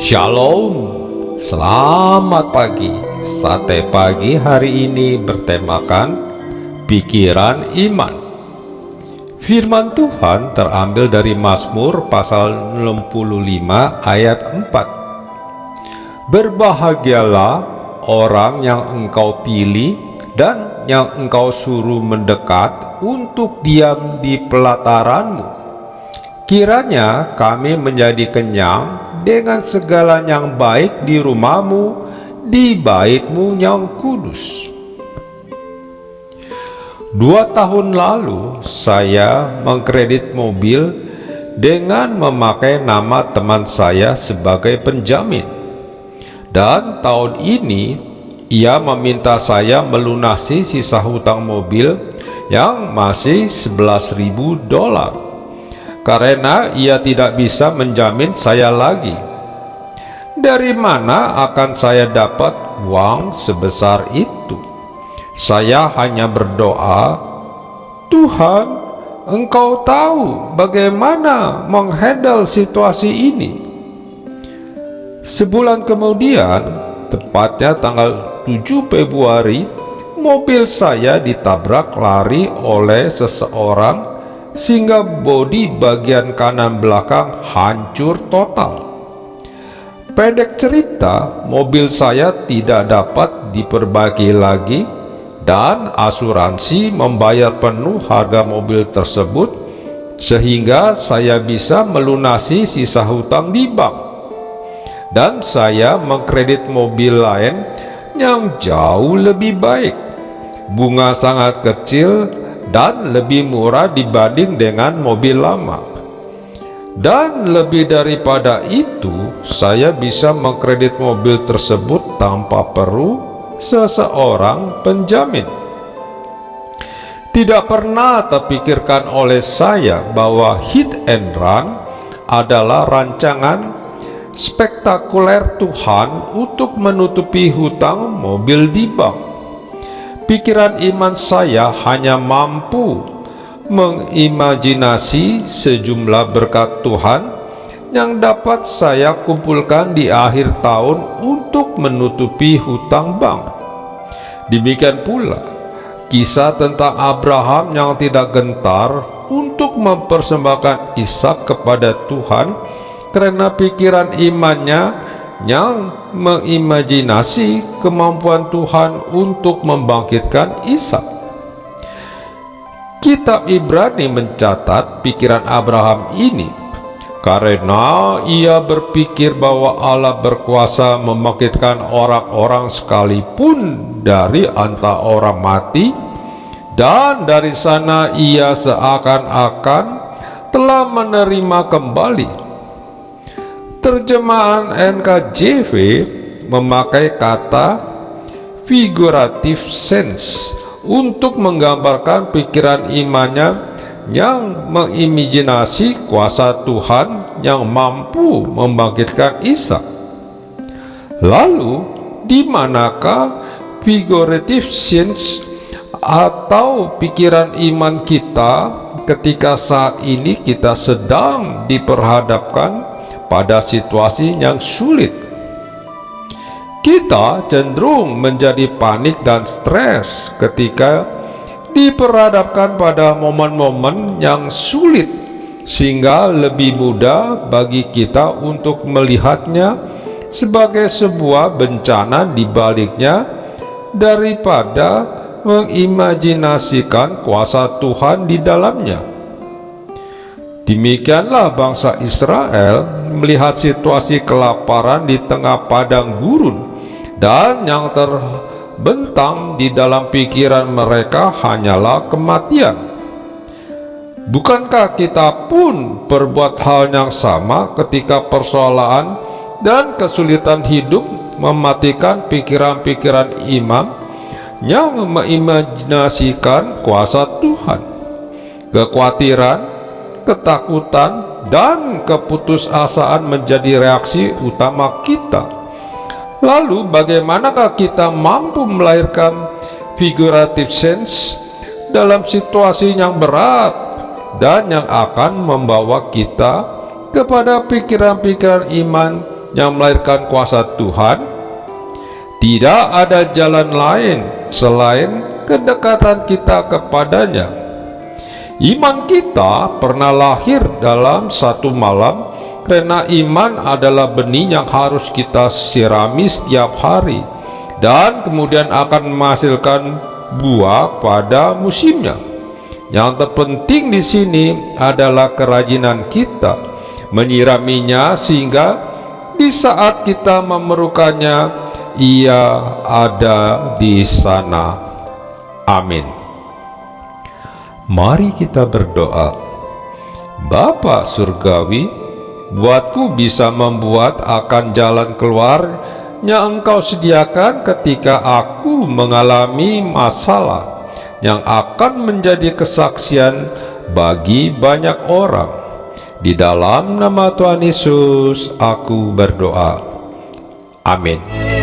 Shalom, selamat pagi. Sate pagi hari ini bertemakan pikiran iman. Firman Tuhan terambil dari Mazmur pasal 65 ayat 4. Berbahagialah orang yang engkau pilih dan yang engkau suruh mendekat untuk diam di pelataranmu. Kiranya kami menjadi kenyang dengan segala yang baik di rumahmu, di bait-Mu yang kudus. 2 tahun lalu saya mengkredit mobil dengan memakai nama teman saya sebagai penjamin. Dan tahun ini ia meminta saya melunasi sisa hutang mobil yang masih $11.000. Karena ia tidak bisa menjamin saya lagi. Dari mana akan saya dapat uang sebesar itu? Saya hanya berdoa, Tuhan, Engkau tahu bagaimana menghandle situasi ini. Sebulan kemudian, tepatnya tanggal 7 Februari, mobil saya ditabrak lari oleh seseorang sehingga bodi bagian kanan belakang hancur total. Pendek cerita, mobil saya tidak dapat diperbaiki lagi dan asuransi membayar penuh harga mobil tersebut sehingga saya bisa melunasi sisa hutang di bank. Dan saya mengkredit mobil lain yang jauh lebih baik. Bunga sangat kecil dan lebih murah dibanding dengan mobil lama. Dan lebih daripada itu, saya bisa mengkredit mobil tersebut tanpa perlu seseorang penjamin. Tidak pernah terpikirkan oleh saya bahwa hit and run adalah rancangan spektakuler Tuhan untuk menutupi hutang mobil di bank. Pikiran iman saya hanya mampu mengimajinasi sejumlah berkat Tuhan yang dapat saya kumpulkan di akhir tahun untuk menutupi hutang bank. Demikian pula kisah tentang Abraham yang tidak gentar untuk mempersembahkan Ishak kepada Tuhan karena pikiran imannya yang mengimajinasi kemampuan Tuhan untuk membangkitkan Ishak. Kitab Ibrani mencatat pikiran Abraham ini karena ia berpikir bahwa Allah berkuasa membangkitkan orang-orang sekalipun dari antara orang mati, dan dari sana ia seakan-akan telah menerima kembali. Terjemahan NKJV memakai kata figurative sense untuk menggambarkan pikiran imannya yang mengimajinasi kuasa Tuhan yang mampu membangkitkan Ishak. Lalu, di manakah figurative sense atau pikiran iman kita ketika saat ini kita sedang diperhadapkan pada situasi yang sulit? Kita cenderung menjadi panik dan stres ketika diperhadapkan pada momen-momen yang sulit, sehingga lebih mudah bagi kita untuk melihatnya sebagai sebuah bencana di baliknya daripada mengimajinasikan kuasa Tuhan di dalamnya. Demikianlah bangsa Israel melihat situasi kelaparan di tengah padang gurun, dan yang terbentang di dalam pikiran mereka hanyalah kematian. Bukankah kita pun berbuat hal yang sama ketika persoalan dan kesulitan hidup mematikan pikiran-pikiran iman yang mengimajinasikan kuasa Tuhan? Kekhawatiran, ketakutan, dan keputusasaan menjadi reaksi utama kita. Lalu bagaimanakah kita mampu melahirkan figurative sense dalam situasi yang berat dan yang akan membawa kita kepada pikiran-pikiran iman yang melahirkan kuasa Tuhan? Tidak ada jalan lain selain kedekatan kita kepadanya. Iman kita pernah lahir dalam satu malam, karena iman adalah benih yang harus kita sirami setiap hari dan kemudian akan menghasilkan buah pada musimnya. Yang terpenting di sini adalah kerajinan kita menyiraminya, sehingga di saat kita memerlukannya, Ia ada di sana. Amin. Mari kita berdoa. Bapa Surgawi, buatku bisa membuat akan jalan keluar yang Engkau sediakan ketika aku mengalami masalah, yang akan menjadi kesaksian bagi banyak orang. Di dalam nama Tuhan Yesus aku berdoa. Amin.